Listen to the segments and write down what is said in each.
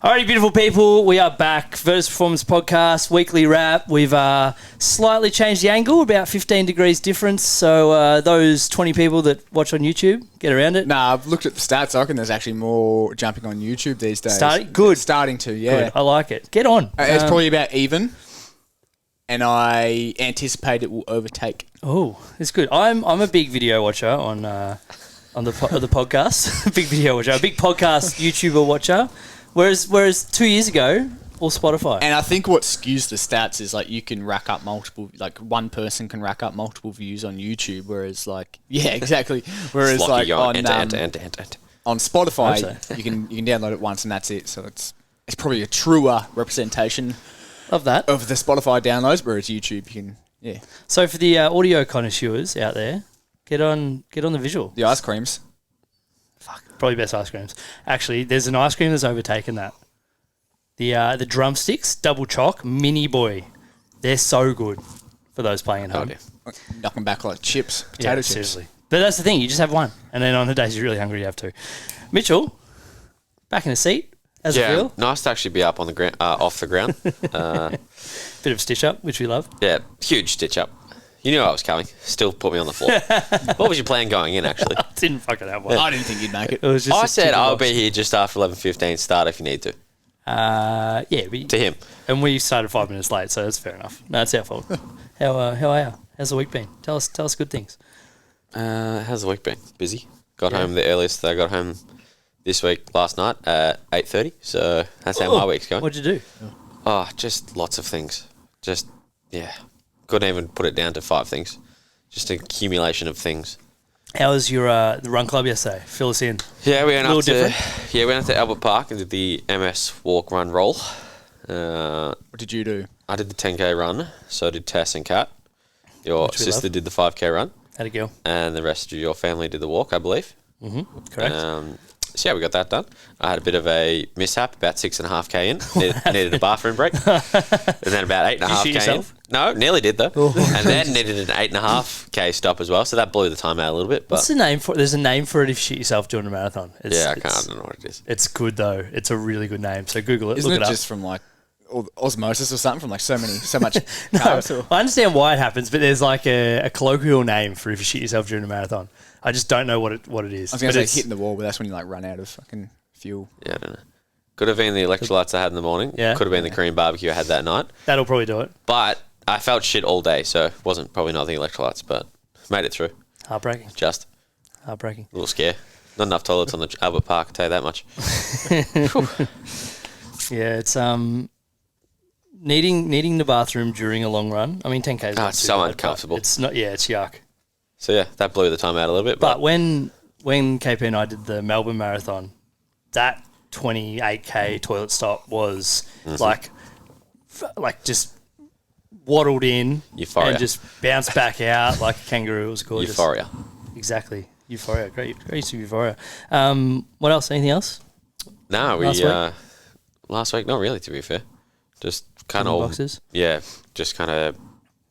Alrighty, beautiful people, we are back. Versus Performance Podcast, weekly wrap. We've slightly changed the angle, about 15 degrees difference. So those 20 people that watch on YouTube, get around it. Nah, I've looked at the stats. I reckon there's actually more jumping on YouTube these days. Good. Starting to, yeah. Good. I like it. Get on. It's probably about even, and I anticipate it will overtake. Oh, it's good. I'm a big video watcher on the podcast. Big video watcher. A big podcast YouTuber watcher. Whereas 2 years ago, all Spotify. And I think what skews the stats is like you can rack up multiple, like one person can rack up multiple views on YouTube, whereas like, yeah, exactly. Whereas like on Spotify, you can download it once and that's it. So it's probably a truer representation of that. Of the Spotify downloads, whereas YouTube, you can, yeah. So for the audio connoisseurs out there, get on the visual. The ice creams. Probably best ice creams. Actually, there's an ice cream that's overtaken that. The drumsticks, double choc, mini boy. They're so good for those playing at home. Knock them back like chips, potato chips. Seriously. But that's the thing, you just have one. And then on the days you're really hungry, you have two. Mitchell, back in the seat. How's it feel? Nice to actually be up on the ground, off the ground. Bit of stitch up, which we love. Yeah, huge stitch up. You knew I was coming. Still put me on the floor. What was your plan going in, actually? I didn't fucking have one. I didn't think you'd make it. I said I'll be here just after 11:15. Start if you need to. Yeah. To him. And we started 5 minutes late, so that's fair enough. No, it's our fault. How are you? How's the week been? Tell us good things. How's the week been? Busy. Got home the earliest I got home this week last night at 8:30. So that's how my week's going. What'd you do? Oh, just lots of things. Couldn't even put it down to 5 things. Just an accumulation of things. How was your the run club yesterday? Fill us in. Yeah, we went up to Albert Park and did the MS walk, run, roll. What did you do? I did the 10K run. So did Tess and Kat. Your sister did the 5K run. How'd it go? And the rest of your family did the walk, I believe. Mm-hmm. Correct. So yeah, we got that done. I had a bit of a mishap, about 6.5K in. Needed a bathroom break. And then about 8.5K in. No, nearly did though. And then needed an 8.5K stop as well. So that blew the time out a little bit. But what's the name for it? There's a name for it if you shit yourself during a marathon. I don't know what it is. It's good though. It's a really good name. So Google it. Isn't look it up. just from like osmosis or something from like so much No, carbs? I understand why it happens, but there's like a colloquial name for if you shit yourself during a marathon. I just don't know what it is. I was going to say hitting the wall, but that's when you like run out of fucking fuel. Yeah, I don't know. Could have been the electrolytes I had in the morning. Yeah. Could have been the Korean barbecue I had that night. That'll probably do it. But I felt shit all day, so it wasn't probably not the electrolytes, but made it through. Heartbreaking. A little scare. Not enough toilets on the Albert Park, I'll tell you that much. Yeah, it's needing the bathroom during a long run. I mean, 10K is not it's too so bad, uncomfortable. It's not. Yeah, it's yuck. So yeah, that blew the time out a little bit. But when KP and I did the Melbourne Marathon, that 28K toilet stop was like just waddled in Euphoria. and just bounced back out like a kangaroo. It was gorgeous. Euphoria. Exactly. Euphoria. Great use of Euphoria. What else? Anything else? No, last week, not really, to be fair. Just kind of boxes. Yeah, just kind of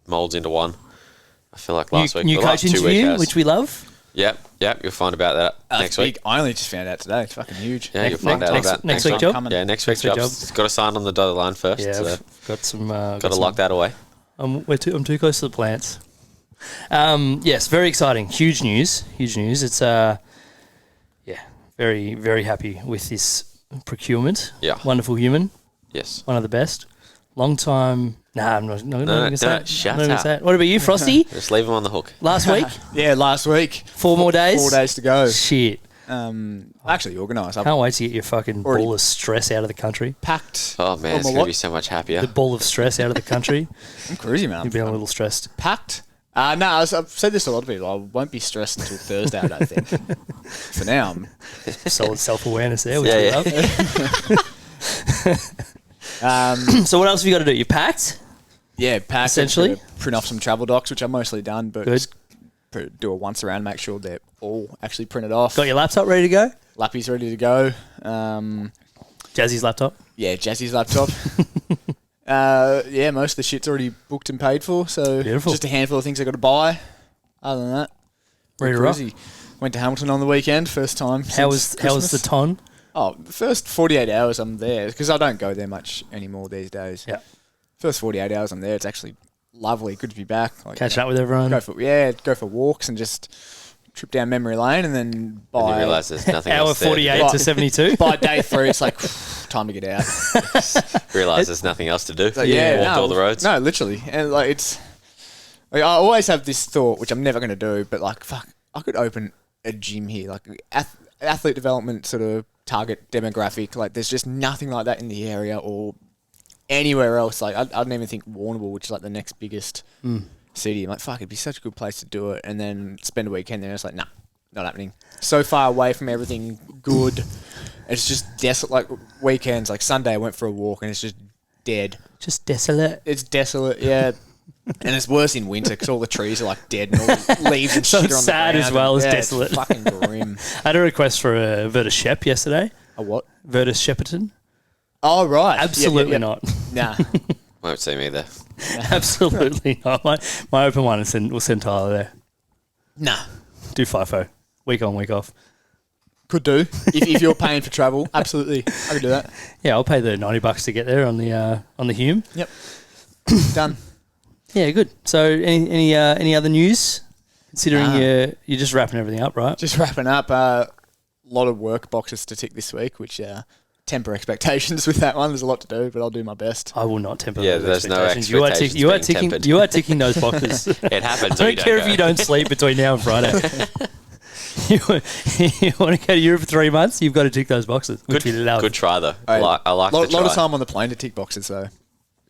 molds into one. I feel like last week, new the coach last 2 interview, weeks, which we love. Yep. You'll find about that next week. I only just found out today. It's fucking huge. Yeah, you'll find out about next week job. Yeah, next week's job. Got to sign on the dotted line first. Yeah, so got some. got to lock that away. I'm too close to the plants. Yes, very exciting. Huge news. It's very, very happy with this procurement. Yeah. Wonderful human. Yes. One of the best. Long time. Nah, I'm not going to say it. Shout I'm not gonna out. say it. What about you, Frosty? Just leave him on the hook. Last week? Yeah, last week. 4 more days? 4 days to go. Shit. Actually organised. Can't wait to get your fucking ball of stress out of the country. Packed. Oh man, it's going to be so much happier. The ball of stress out of the country. I'm cruising, man. You've been a little stressed. Packed. I've said this to a lot of people. I won't be stressed until Thursday, I don't think. For now, solid self-awareness there, which we love. So what else have you got to do? You packed? Yeah, packed. Essentially. Print off some travel docs, which I've mostly done, but good. Just do a once around, make sure they're all actually printed off. Got your laptop ready to go? Lappy's ready to go. Jazzy's laptop? Yeah, Jazzy's laptop. Most of the shit's already booked and paid for, so beautiful. Just a handful of things I got to buy. Other than that, ready to rock. Went to Hamilton on the weekend, first time. How was the ton? the first 48 hours I'm there, because I don't go there much anymore these days. Yeah. First 48 hours I'm there, it's actually lovely. Good to be back. Like, Catching up with everyone. Go for walks and just trip down memory lane, and then And you by realise there's nothing Hour else there. 48 to 72. by day 3, it's like time to get out. Realise there's nothing else to do. So, yeah, Walked all the roads. No, literally, and like it's. Like, I always have this thought, which I'm never going to do, but like, fuck, I could open a gym here, like athlete development sort of target demographic. Like, there's just nothing like that in the area or anywhere else. Like, I don't even think Warrnambool, which is like the next biggest city. I'm like, fuck, it'd be such a good place to do it, and then spend a weekend there. It's like, nah, not happening. So far away from everything good. It's just desolate. Like weekends, like Sunday, I went for a walk, and it's just dead. Just desolate. It's desolate, yeah. And it's worse in winter because all the trees are like dead and all the leaves and So shit are it's on sad the ground. as well as Yeah, desolate. It's fucking grim. I had a request for a Virtus Shep yesterday. A what? Virtus Shepperton. Oh, right. Absolutely not. Nah. Won't see me there. Absolutely not. My open one we'll send Tyler there. Nah. Do FIFO. Week on, week off. Could do. If you're paying for travel, absolutely. I could do that. Yeah, I'll pay the $90 to get there on the Hume. Yep. Done. Yeah, good. So any other news? Considering you're just wrapping everything up, right? Just wrapping up. A lot of work boxes to tick this week, which temper expectations with that one. There's a lot to do, but I'll do my best. I will not temper Yeah, those there's no expectations. expectations You are being ticking. tempered. You are ticking those boxes. It happens. I don't care if you don't sleep between now and Friday. you want to go to Europe for 3 months? You've got to tick those boxes, which we love. Good try though. Hey, I like a the try. lot of time on the plane to tick boxes though.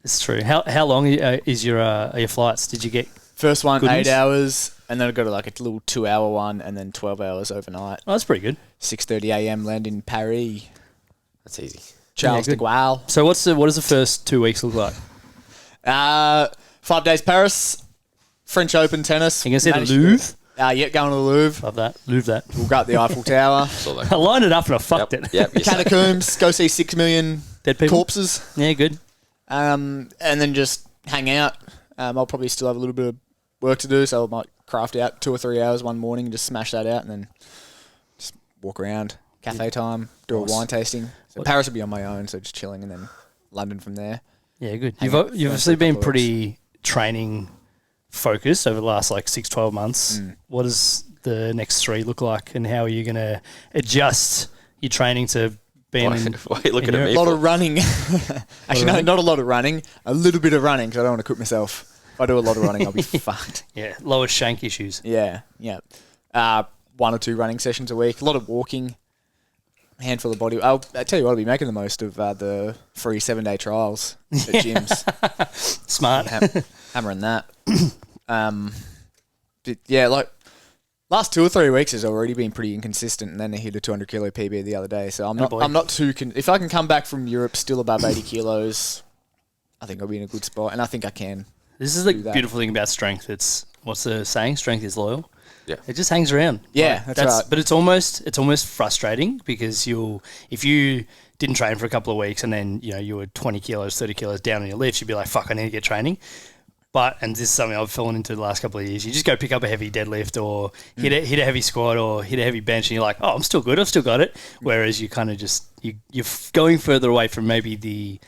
It's true. How long is your flights? Did you get? First one, Goodness. 8 hours, and then I got to like a little 2-hour one, and then 12 hours overnight. Oh, that's pretty good. 6:30 a.m. land in Paris. That's easy. Charles de good. Gaulle. So what does the first 2 weeks look like? 5 days Paris, French Open tennis. You can see the Managed to- Louvre. Yeah, going to the Louvre. Love that. Louvre that. We'll go up the Eiffel Tower. So I lined it up and I fucked Yep. it. Yep. you're safe. Catacombs. Go see 6 million Dead people. corpses. Yeah, good. And then just hang out. I'll probably still have a little bit of work to do, so I might craft out 2 or 3 hours one morning and just smash that out, and then just walk around. Cafe time. Do Nice. a wine tasting. So Paris will be on my own, so just chilling, and then London from there. Yeah, good. Hang You've out for obviously a been couple of pretty training focused over the last 6-12 months. What does the next 3 look like, and how are you going to adjust your training to being Why, in? why are you looking in at me? A lot for? of running. Actually, no, running? not a lot of running. A little bit of running because I don't want to cook myself. If I do a lot of running, I'll be fucked. Yeah, lower shank issues. Yeah. 1 or 2 running sessions a week. A lot of walking. A handful of body. I tell you what, I'll be making the most of the free 7-day trials at gyms. Smart. Hammering that. Last 2 or 3 weeks has already been pretty inconsistent, and then I hit a 200 kilo PB the other day. So I'm boy. not too. If I can come back from Europe still above 80 kilos, I think I'll be in a good spot, and I think I can. This is the do that. beautiful thing about strength. It's what's the saying? Strength is loyal. Yeah. It just hangs around. Yeah, that's right. But it's almost frustrating because if you didn't train for a couple of weeks and then you were 20 kilos, 30 kilos down on your lifts, you'd be like, fuck, I need to get training. But, and this is something I've fallen into the last couple of years, you just go pick up a heavy deadlift or hit a heavy squat or hit a heavy bench and you're like, oh, I'm still good, I've still got it. Whereas you kind of just, you're going further away from maybe the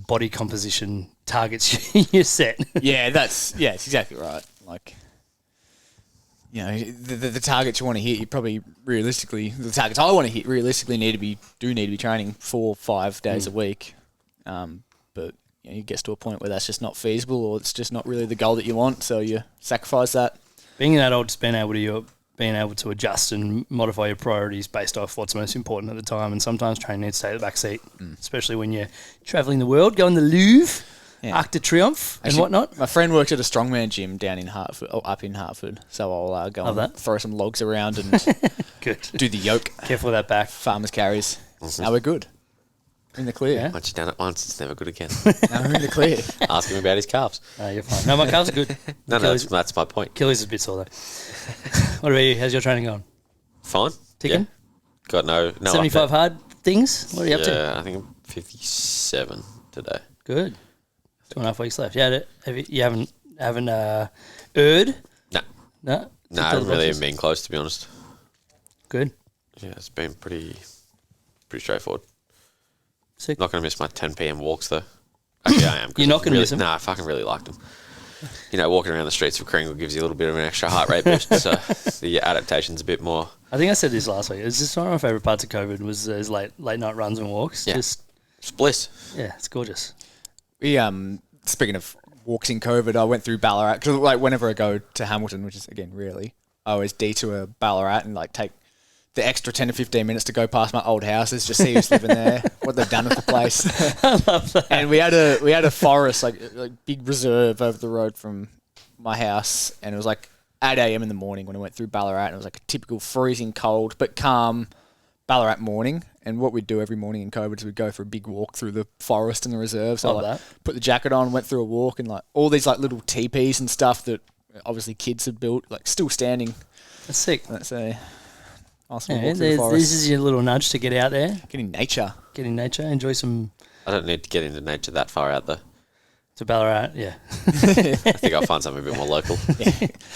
body composition targets you set. It's exactly right. Like, the targets you want to hit, you probably realistically, the targets I want to hit realistically need to be training 4 or 5 days a week. But it gets to a point where that's just not feasible, or it's just not really the goal that you want, so you sacrifice that. Being an adult, just being able to adjust and modify your priorities based off what's most important at the time, and sometimes training needs to take the back seat, especially when you're travelling the world, going to the Louvre, Arc de Triomphe, and whatnot. My friend worked at a strongman gym down in up in Hartford, so I'll go Love and that. throw some logs around and Good. do the yoke, Careful with that back. farmers carries. Now we're good. In the clear. Yeah. Once you've done it once, it's never good again. Now we're in the clear. Ask him about his calves. You're fine. No, my calves are good. No, Achilles, that's my point. Achilles is a bit sore though. What about you? How's your training going? Fine. Ticking? Yeah. Got no 75 update. hard things? What are you up to? Yeah, I think I'm 57 today. Good. 2.5 weeks left. Yeah, you haven't erred? No. No? No, I haven't really even been close, to be honest. Good. Yeah, it's been pretty straightforward. Sick. Not going to miss my 10 p.m. walks though. Actually, I am. You're not going to miss them? No, I fucking really liked them. You know, walking around the streets of Kringle gives you a little bit of an extra heart rate boost, so the adaptation's a bit more. I think I said this last week. It's just one of my favourite parts of COVID was those late night runs and walks. Yeah. Just It's bliss. yeah, it's gorgeous. We speaking of walks in COVID, I went through Ballarat because like whenever I go to Hamilton, which is again rarely, I always detour Ballarat and like take the extra 10 to 15 minutes to go past my old houses, just see who's living there, what they've done with the place. I love that. And we had a forest, like big reserve over the road from my house, and it was like 8 a.m. in the morning when I went through Ballarat, and it was like a typical freezing cold but calm Ballarat morning. And what we'd do every morning in COVID is we'd go for a big walk through the forest and the reserve. So Love like that. put the jacket on, went through a walk, and like all these like little teepees and stuff that obviously kids had built, like still standing. That's sick. That's a nice little Yeah, walk through the forest. this is your little nudge to get out there, Get in nature. get in nature, enjoy some I don't need to get into nature that far out though. to Ballarat. Yeah, I think I'll find something a bit more local.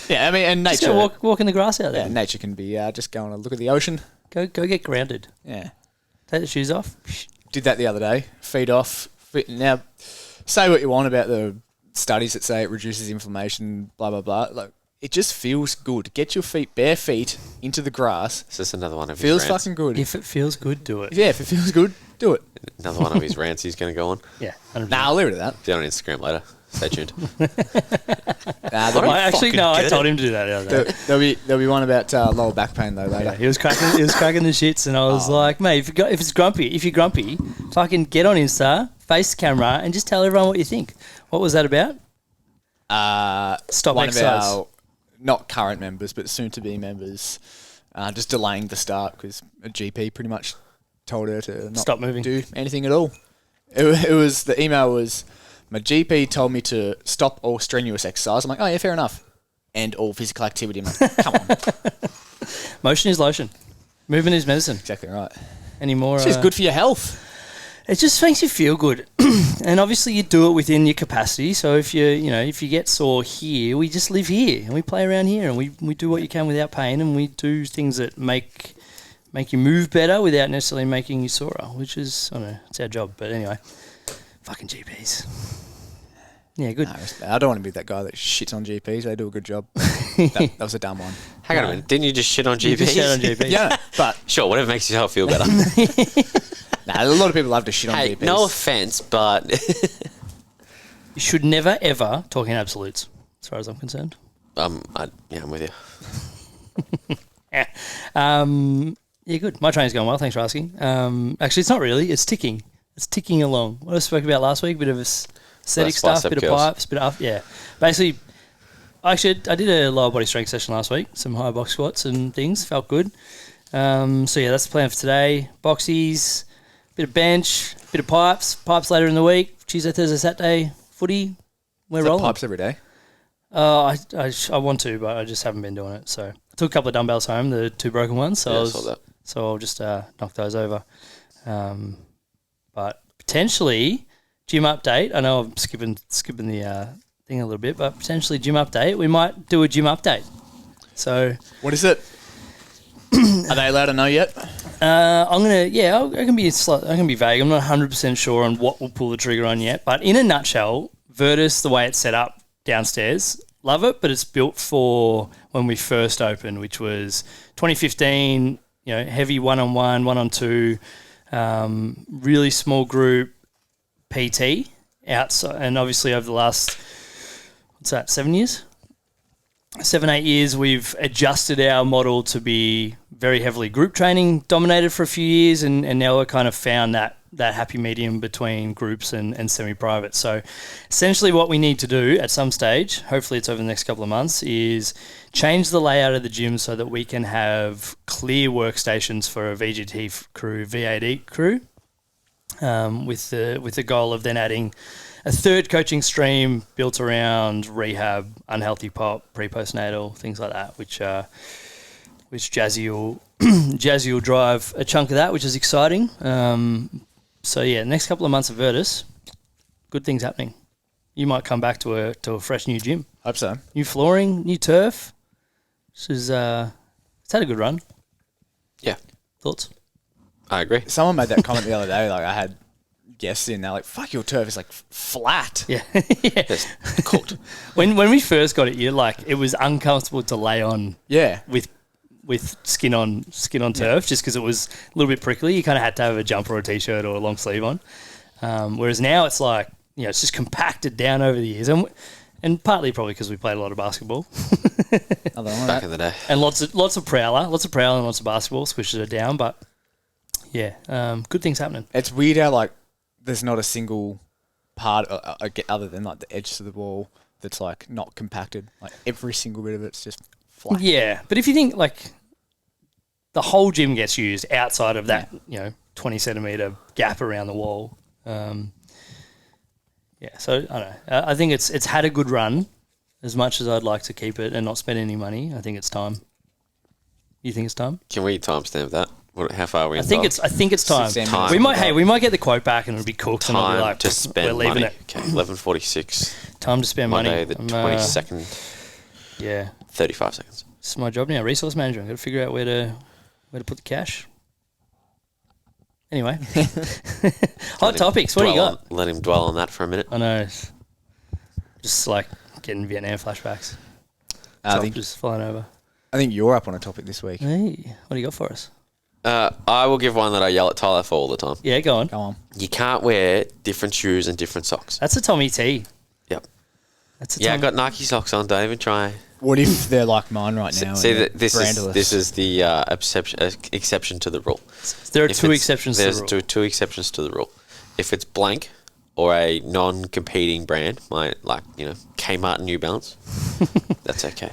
Yeah, I mean, and just nature. go walk in the grass out Yeah, there. nature can be just going to look at the ocean. Go get grounded. Yeah. Take the shoes off. Did that the other day. Feet off. Now, say what you want about the studies that say it reduces inflammation, blah, blah, blah. Like, it just feels good. Get your bare feet into the grass. Is this another one of his Feels rants? fucking good. If it feels good, do it. Yeah, if it feels good, do it. Another one of his rants he's going to go on. Yeah, 100%. Nah, I'll leave it at that. See you on Instagram later. Stay tuned. Nah, I fucking told him to do that the other day. there'll be one about lower back pain though later. Yeah, he was cracking the shits, and I was like, mate, if you're grumpy, fucking get on Insta, face the camera, and just tell everyone what you think. What was that about? Stop One exercise. of our not current members, but soon to be members, just delaying the start because a GP pretty much told her to not Stop moving. do anything at all. It was the email was my GP told me to stop all strenuous exercise. I'm like, oh yeah, fair enough, and all physical activity. I'm like, come on, Motion is lotion. Movement is medicine. exactly right. Any more? It's just good for your health. It just makes you feel good, and obviously you do it within your capacity. So if you get sore here, we just live here and we play around here, and we do what you can without pain, and we do things that make you move better without necessarily making you sore, which is, I don't know, it's our job. But anyway, fucking GPs. Yeah, good. No, I don't want to be that guy that shits on GPs. They do a good job. that was a dumb one. Hang on a minute. Didn't you just shit on You GPs? just shit on GPs. Yeah, but Sure, whatever makes yourself feel better. a lot of people love to shit on Hey, GPs. no offense, but You should never, ever talk in absolutes, as far as I'm concerned. I'm with you. Yeah, good. My training's going well, thanks for asking. Actually, it's not really. It's ticking. It's ticking along. What I spoke about last week, bit of aesthetic Less stuff, bicep bit curls. of pipes, bit of, yeah. Basically, actually, I did a lower body strength session last week, some high box squats and things, felt good. So, yeah, that's the plan for today. Boxies, bit of bench, bit of pipes later in the week, Tuesday, Thursday, Saturday, footy. We're Is that rolling. pipes every day. I want to, but I just haven't been doing it. So I took a couple of dumbbells home, the two broken ones. So Yeah, I saw that. So I'll just knock those over. But potentially gym update. I know I'm skipping the thing a little bit, but potentially gym update. We might do a gym update. So What is it? Are they allowed to know yet? I can be vague. I'm not 100% sure on what we'll pull the trigger on yet. But in a nutshell, Virtus, the way it's set up downstairs, love it. But it's built for when we first opened, which was 2015. Heavy one-on-one, one-on-two, really small group PT outside, and obviously over the last 7 years, 7-8 years, we've adjusted our model to be very heavily group training dominated for a few years, and now we've kind of found that happy medium between groups and semi-private. So essentially what we need to do at some stage, hopefully it's over the next couple of months, is change the layout of the gym so that we can have clear workstations for a VGT crew, VAD crew, with the goal of then adding a third coaching stream built around rehab, unhealthy pop, pre-postnatal, things like that, which Jazzy will drive a chunk of that, which is exciting. So yeah, next couple of months of Virtus, good things happening. You might come back to a fresh new gym, Hope so. new flooring, new turf. This is it's had a good run. Yeah. Thoughts? I agree. Someone made that comment the other day. Like I had guests in, they're like, "Fuck, your turf is like flat." Yeah. It's cooked. When we first got it, it was uncomfortable to lay on. Yeah. With skin on turf, just because it was a little bit prickly. You kind of had to have a jumper or a t-shirt or a long sleeve on. Whereas now it's like, it's just compacted down over the years, and partly probably because we played a lot of basketball. Back in the day. And lots of prowler and lots of basketball squishes it down. But yeah, good things happening. It's weird how like there's not a single part other than like the edges of the ball that's like not compacted. Like every single bit of it's just flat. Yeah, but if you think like the whole gym gets used outside of that, 20 centimetre gap around the wall. So I don't know. I think it's had a good run. As much as I'd like to keep it and not spend any money, I think it's time. You think it's time? Can we timestamp that? How far are we? I think it's time. We might get the quote back and it'll be cooked and it'll be like, to spend we're leaving money. it. Okay, 11:46. Time to spend Monday, money. the 22nd. Yeah, 35 seconds. it's my job now. Resource manager. I've got to figure out where to put the cash. Anyway, hot topics. What do you got? Let him dwell on that for a minute. I know. Just like getting Vietnam flashbacks. I think just flying over. I think you're up on a topic this week. Hey, what do you got for us? I will give one that I yell at Tyler for all the time. Yeah, go on. Go on. You can't wear different shoes and different socks. That's a Tommy T. Yep. That's a Yeah, I Tommy. got Nike socks on. Don't even try. What if they're like mine right now? See, and this brandless? is the exception to the rule. There are If two it's- exceptions to the rule. There's two exceptions to the rule. If it's blank or a non-competing brand, like Kmart and New Balance, that's okay.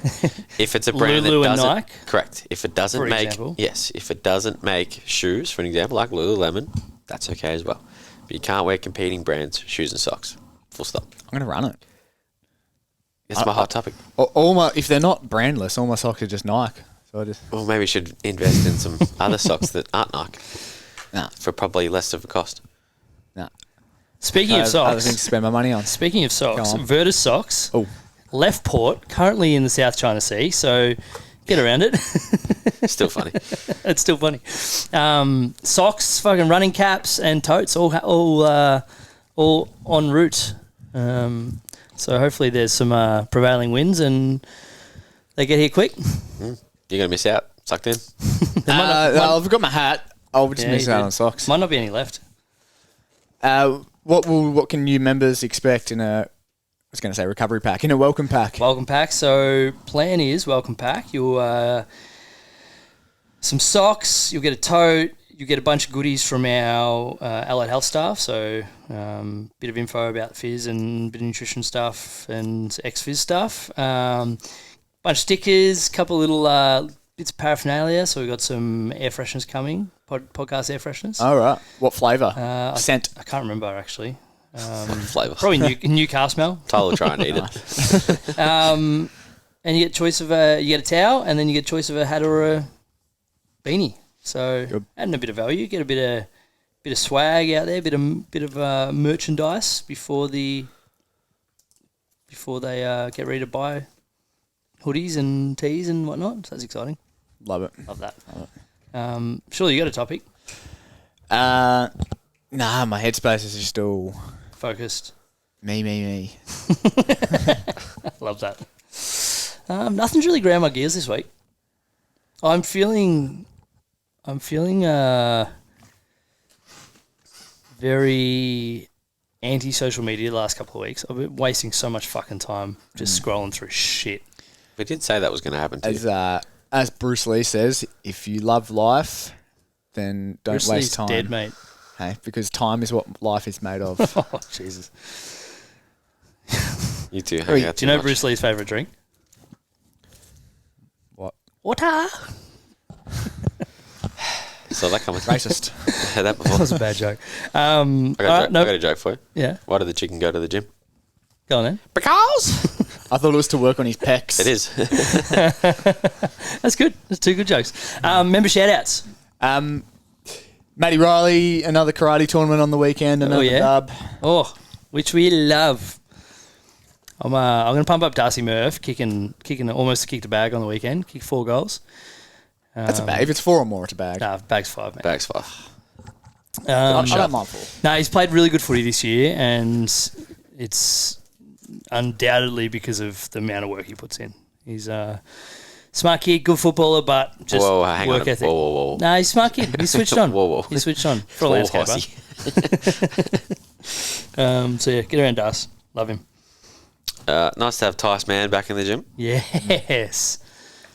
If it's a brand Lulu that and doesn't, Nike? correct. If it doesn't For make, example? if it doesn't make shoes, for an example, like Lululemon, that's okay as well. But you can't wear competing brands' shoes and socks. Full stop. I'm gonna run it. That's my hot topic. If they're not brandless, all my socks are just Nike. So I just Well, maybe we should invest in some other socks that aren't Nike nah. for probably less of a cost. Speaking of Other socks, things to spend my money on. speaking of socks, Go on. Virtus socks, Oh, left port, currently in the South China Sea, so get around it. Still funny. It's still funny. Socks, fucking running caps, and totes, all en route. So hopefully there's some prevailing winds and they get here quick. You're gonna miss out. Sucked in. I've got my hat. I'll just miss you out did. on socks. Might not be any left. What can new members expect in a? I was going to say recovery pack, in a welcome pack. Welcome pack. So plan is welcome pack. You'll some socks. You'll get a tote. You get a bunch of goodies from our allied health staff. So bit of info about the fizz and bit of nutrition stuff and ex-fizz stuff. Bunch of stickers. Couple little bits of paraphernalia. So we've got some air fresheners coming. Podcast air fresheners. All right. What flavour? Scent. I can't remember actually. Flavour. Probably new car smell. Tyler will try and eat it. And you get choice of you get a towel, and then you get choice of a hat or a beanie. So Good. adding a bit of value, you get a bit of swag out there, bit of merchandise before they get ready to buy hoodies and tees and whatnot. So that's exciting. Love it. Love that. Surely you got a topic. Nah, my headspace is just all Focused. me. Love that. Nothing's really ground my gears this week. I'm feeling very anti-social media the last couple of weeks. I've been wasting so much fucking time just scrolling through shit. We did say that was going to happen to you. As Bruce Lee says, if you love life, then don't Bruce waste Lee's time. dead, mate. Hey, because time is what life is made of. Oh, Jesus. You two hang out Do you know too much. Bruce Lee's favourite drink? What? Water. So that comes Racist. I had that before. That was a bad joke. I got a joke for you. Yeah, Why did the chicken go to the gym? go on then. Because I thought it was to work on his pecs. it is. That's good. That's two good jokes. Member shout-outs. Matty Riley, another karate tournament on the weekend, another yeah? dub. Oh, which we love. I'm going to pump up Darcy Murph, kicking almost kicked a bag on the weekend, kicked 4 goals. That's a bag. If it's 4 or more, it's a bag. Nah, bag's 5, man. Bag's 5. I don't mind 4. No, he's played really good footy this year, and it's undoubtedly because of the amount of work he puts in. He's a smart kid, good footballer, but just work ethic. Whoa. No, he's a smart kid. He switched on. Whoa. He switched on for a landscaper. So, yeah, get around Dust. Love him. Nice to have Tice Man back in the gym. Yes.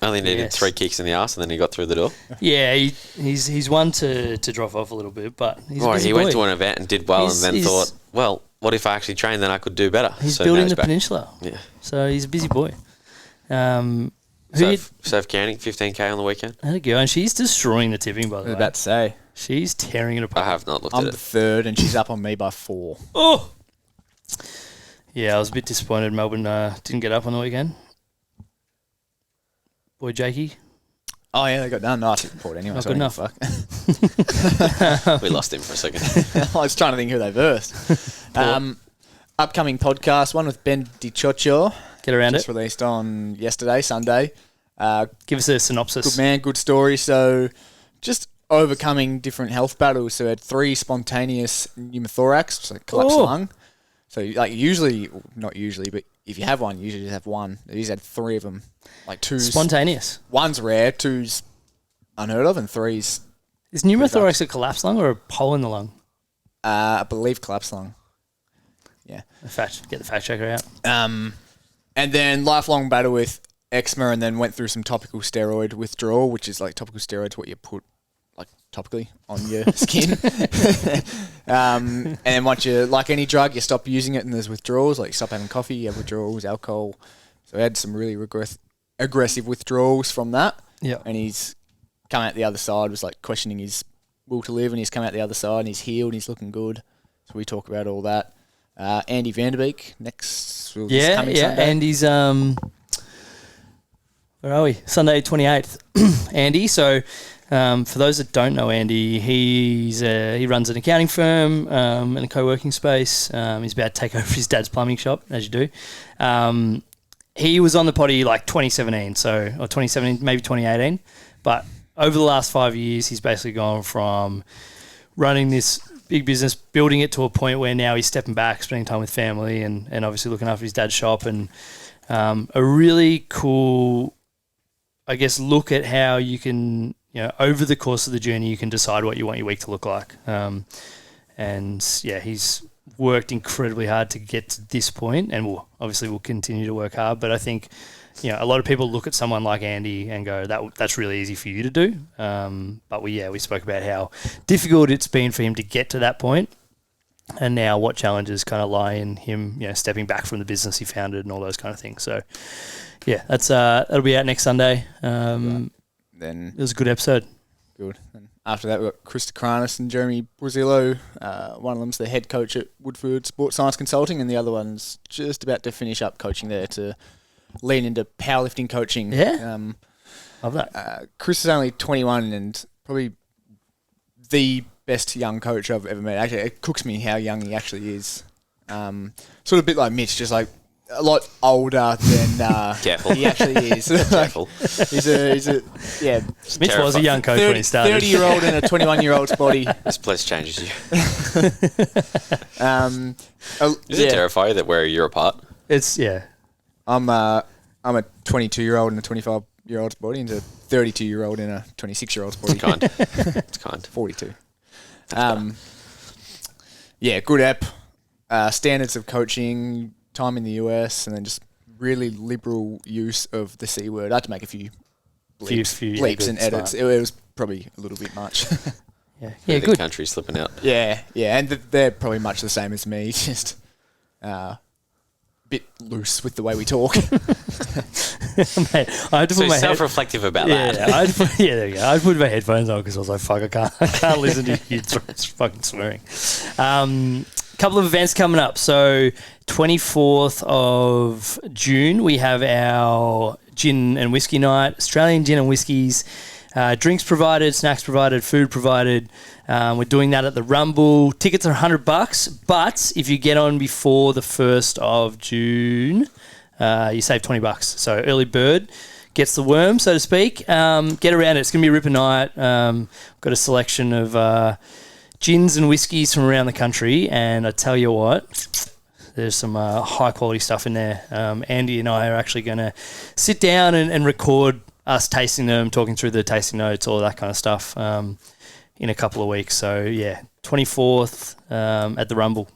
Only needed 3 kicks in the arse and then he got through the door. Yeah, he's one to drop off a little bit, but he's a busy he boy. went to an event and did well and then thought, well, what if I actually trained, then I could do better. He's building the peninsula. Yeah. So he's a busy boy. Soph Canning, 15K on the weekend. There you go. And she's destroying the tipping, by the way. I was about to say. She's tearing it apart. I have not looked at I'm it. the 3rd and she's up on me by 4. Oh! Yeah, I was a bit disappointed Melbourne didn't get up on the weekend. Boy Jakey. Oh, yeah, they got done. No, I took the Port anyway. Not so good enough. Fuck. We lost him for a second. I was trying to think who they versed. Upcoming podcast, one with Ben DiCioccio. Get around just it. Released on yesterday, Sunday. Give us a synopsis. Good man, good story. So just overcoming different health battles. So I had 3 spontaneous pneumothorax, so collapsed lung. So like not usually, but if you have one, you usually just have one. He's had 3 of them. Like 2 spontaneous. 1's rare, 2's unheard of, and 3's... Is pneumothorax a collapsed lung or a hole in the lung? I believe collapsed lung. Yeah. Get the fact checker out. And then lifelong battle with eczema, and then went through some topical steroid withdrawal, which is like topical steroids, what you put like topically on your skin. And then once you, like any drug, you stop using it and there's withdrawals, like you stop having coffee, you have withdrawals, alcohol. So I had some really aggressive withdrawals from that. Yeah. And he's come out the other side, was like questioning his will to live, and he's come out the other side and he's healed and he's looking good. So we talk about all that. Andy Vanderbeek next. Coming Sunday. Andy's where are we? Sunday 28th. Andy. So for those that don't know Andy, he runs an accounting firm and a co-working space. He's about to take over his dad's plumbing shop, as you do. He was on the poddy like 2017, or 2017, maybe 2018. But over the last 5 years, he's basically gone from running this big business, building it to a point where now he's stepping back, spending time with family, and obviously looking after his dad's shop, and a really cool, I guess, look at how you can, over the course of the journey, you can decide what you want your week to look like. And yeah, he's worked incredibly hard to get to this point, and we'll continue to work hard. But I think, a lot of people look at someone like Andy and go, that's really easy for you to do. But we spoke about how difficult it's been for him to get to that point, and now what challenges kind of lie in him, stepping back from the business he founded and all those kind of things. So yeah, that'll be out next Sunday. Then it was a good episode. Good. And after that, we've got Krista Kranis and Jeremy Brazillo. One of them's the head coach at Woodford Sports Science Consulting, and the other one's just about to finish up coaching there to lean into powerlifting coaching. Yeah. Love that. Chris is only 21 and probably the best young coach I've ever met. Actually, it cooks me how young he actually is. Sort of a bit like Mitch, just like a lot older than Careful. he actually is. Careful. He's a Mitch was a young coach when he started. 30-year-old in a 21-year-old's body. This place changes you. Does it terrify you that we're a year apart? It's, yeah. I'm a 22-year-old in a 25-year-old's body, and a 32-year-old in a 26-year-old's body. It's kind. It's kind. 42. Yeah, good app. Standards of coaching, time in the US, and then just really liberal use of the C word. I had to make a few bleeps and edits. It was probably a little bit much. Yeah, the good. country's slipping out. Yeah, and they're probably much the same as me, just bit loose with the way we talk. Mate, I had to put my self-reflective about that. There you go. I put my headphones on because I was like, fuck, I can't listen to you fucking swearing. Couple of events coming up. So 24th of June, we have our gin and whiskey night, Australian gin and whiskies. Drinks provided, snacks provided, food provided. We're doing that at the Rumble. Tickets are $100, but if you get on before the 1st of June, you save $20. So early bird, gets the worm, so to speak. Get around it. It's going to be a ripper night. Got a selection of gins and whiskies from around the country, and I tell you what, there's some high-quality stuff in there. Andy and I are actually going to sit down and record us tasting them, talking through the tasting notes, all that kind of stuff in a couple of weeks. So, yeah, 24th at the Rumble.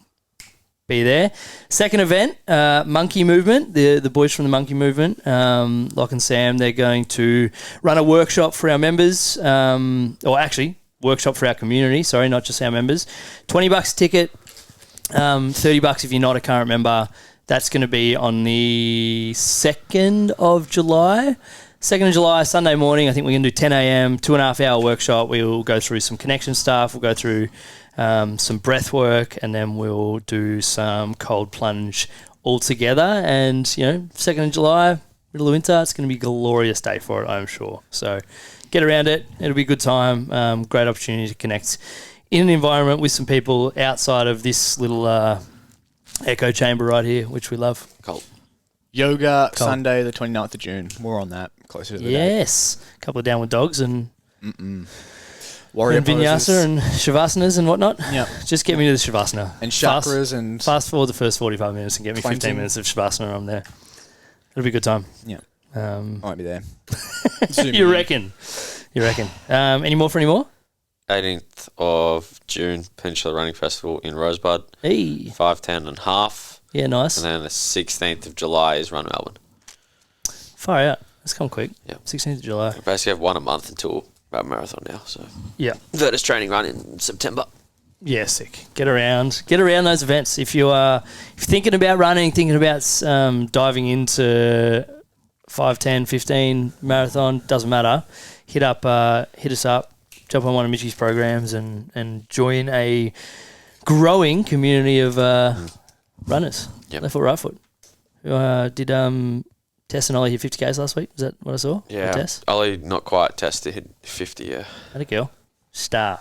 Be there. Second event, Monkey Movement, the boys from the Monkey Movement, Locke and Sam, they're going to run a workshop for our members, or actually, workshop for our community, sorry, not just our members. $20 a ticket, $30 if you're not a current member. That's going to be on the 2nd of July. 2nd of July, Sunday morning, I think we're going to do 10 a.m., 2.5 hour workshop. We'll go through some connection stuff. We'll go through some breath work, and then we'll do some cold plunge all together. And, 2nd of July, middle of winter, it's going to be a glorious day for it, I'm sure. So get around it. It'll be a good time. Great opportunity to connect in an environment with some people outside of this little echo chamber right here, which we love. Cool. Yoga, Sunday, the 29th of June. More on that closer to the day. Yes. A couple of downward dogs and Warrior and vinyasa poses. and shavasana and whatnot. Yep. Just get me to the shavasana. And chakras and... Fast forward the first 45 minutes and get me 15 minutes of shavasana. I'm there. It'll be a good time. Yeah. I might be there. You reckon? Any more for any more? 18th of June, Peninsula Running Festival in Rosebud. Hey. 5:10 and half. Yeah, nice. And then the 16th of July is Run Melbourne. Far out. Let's come quick. Yep. 16th of July. We basically have one a month until about marathon now. So Yeah. Virtus training run in September. Yeah, sick. Get around those events. If you're thinking about running, thinking about diving into 5, 10, 15 marathon, doesn't matter. Hit us up. Jump on one of Mitchie's programs and join a growing community of runners. Yep. Left foot, right foot. Did Tess and Ollie hit 50Ks last week? Is that what I saw? Yeah. Tess? Ollie, not quite. Tess did hit 50, yeah. Had a girl. Star.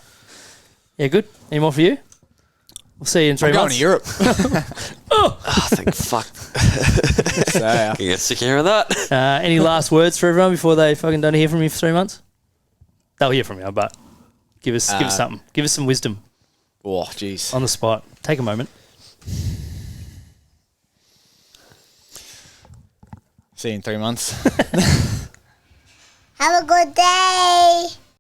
Yeah, good. Any more for you? We'll see you in 3 I'm going months. to Europe. Oh, thank fuck. So, You get sick of hearing that. Any last words for everyone before they fucking don't hear from you for 3 months? They'll hear from you, but give us something. Give us some wisdom oh, jeez. on the spot. Take a moment. See you in 3 months. Have a good day.